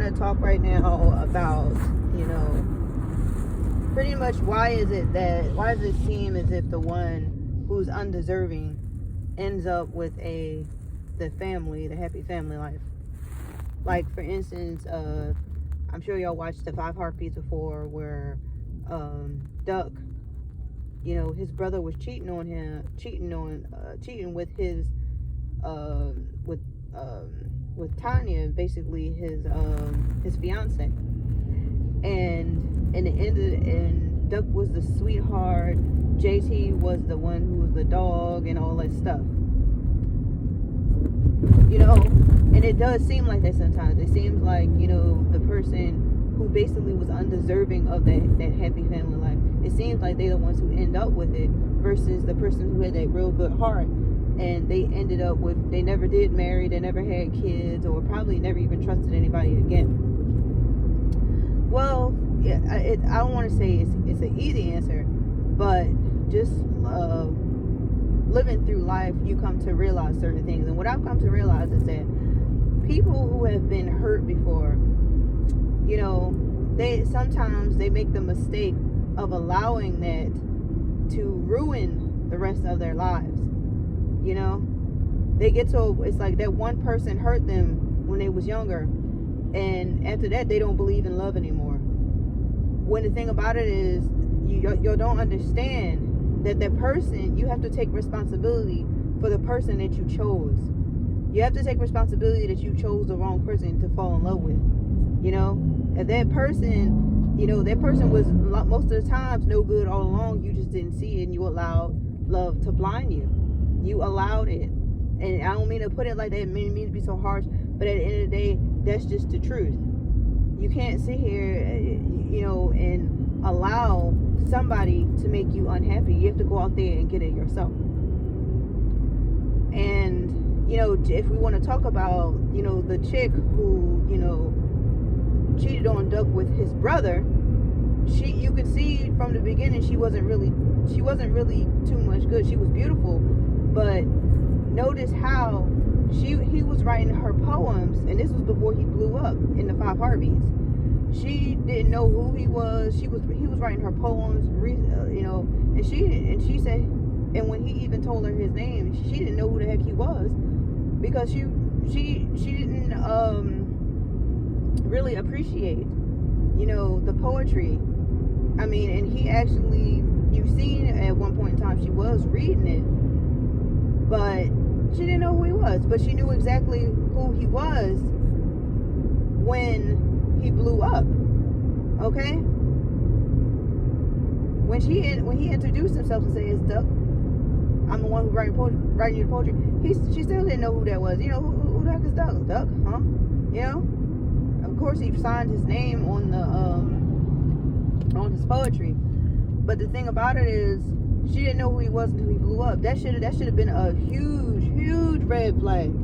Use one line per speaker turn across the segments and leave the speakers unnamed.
want to talk right now about, pretty much why does it seem as if the one who's undeserving ends up with the happy family life. Like, for instance, I'm sure y'all watched the 5 Heartbeats before, where Duck, his brother was cheating with his with Tanya, basically his fiance, and and Duck was the sweetheart, JT was the one who was the dog and all that stuff, and it does seem like that sometimes. It seems like, the person who basically was undeserving of that happy family life, it seems like they're the ones who end up with it, versus the person who had that real good heart, and they ended up with, they never did marry, they never had kids, or probably never even trusted anybody again. Well, yeah, I don't want to say it's an easy answer, but just living through life, you come to realize certain things. And what I've come to realize is that people who have been hurt before, they sometimes make the mistake of allowing that to ruin the rest of their lives. They get to, it's like that one person hurt them when they was younger, and after that they don't believe in love anymore. When the thing about it is, you don't understand that person, you have to take responsibility for the person that you chose. You have to take responsibility that you chose the wrong person to fall in love with. If that person, that person was most of the times no good all along, you just didn't see it, and you allowed love to blind you. You allowed it. And I don't mean to put it like that, it mean to be so harsh, but at the end of the day, that's just the truth. You can't sit here, and allow somebody to make you unhappy. You have to go out there and get it yourself. And if we want to talk about the chick who cheated on Duck with his brother, you could see from the beginning she wasn't really too much good. She was beautiful, but notice how he was writing her poems, and this was before he blew up in the 5 Heartbeats. She didn't know who he was. He was writing her poems, and she said, and when he even told her his name, she didn't know who the heck he was, because she didn't really appreciate the poetry. I mean, and he actually, you've seen at one point in time she was reading it, but she didn't know who he was, but she knew exactly who he was when he blew up. Okay? When he introduced himself and said, "It's Duck, I'm the one who writing you the poetry," she still didn't know who that was. Who the heck is Duck? Duck, huh? Of course he signed his name on his poetry, but the thing about it is, she didn't know who he was until he blew up. That should have been a huge red flag.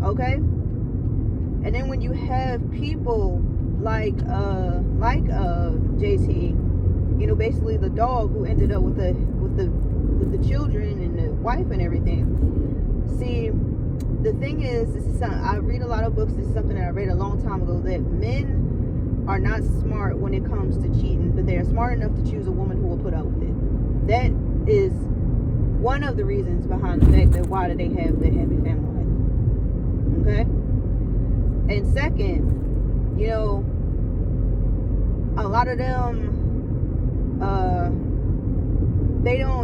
Okay? And then when you have people like JT, basically the dog who ended up with the children and the wife and everything. See, the thing is, this is something I read a lot of books. This is something that I read a long time ago, that men are not smart when it comes to cheating, but they are smart enough to choose a woman who will put up with it. That is one of the reasons behind the fact that why do they have the happy family life. Okay? And second, a lot of them,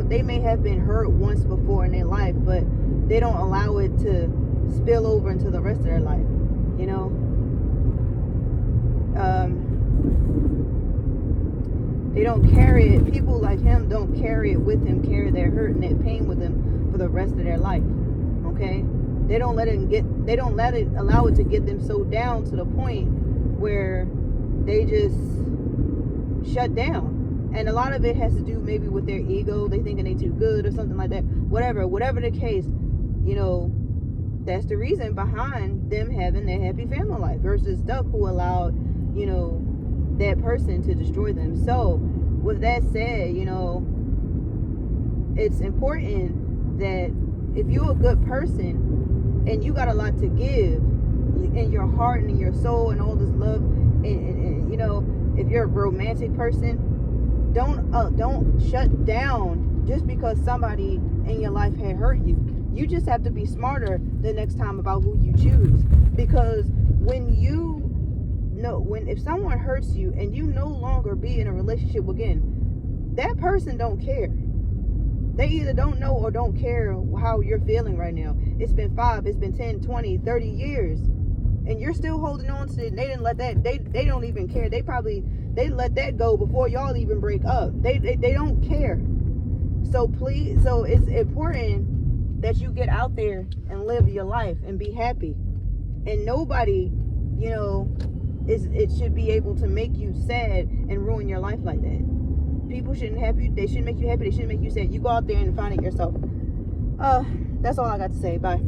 they may have been hurt once before in their life, but they don't allow it to spill over into the rest of their life. They don't carry it. People like him don't carry it with him, carry their hurt and their pain with them for the rest of their life. Okay? They don't allow it to get them so down to the point where they just shut down. And a lot of it has to do maybe with their ego. They thinking they too good or something like that. Whatever the case, that's the reason behind them having their happy family life, versus Duck, who allowed, that person to destroy them. So with that said, it's important that if you're a good person and you got a lot to give, in your heart and in your soul and all this love, and you know, if you're a romantic person, don't shut down just because somebody in your life had hurt you. You just have to be smarter the next time about who you choose, because if someone hurts you and you no longer be in a relationship again, that person don't care. They either don't know or don't care how you're feeling right now. It's been 5, it's been 10, 20, 30 years, and you're still holding on to it. They didn't let that, they don't even care. They let that go before y'all even break up. They don't care. So please, so it's important that you get out there and live your life and be happy. And nobody, you know, it should be able to make you sad and ruin your life like that. People shouldn't have you. They shouldn't make you happy. They shouldn't make you sad. You go out there and find it yourself. That's all I got to say. Bye.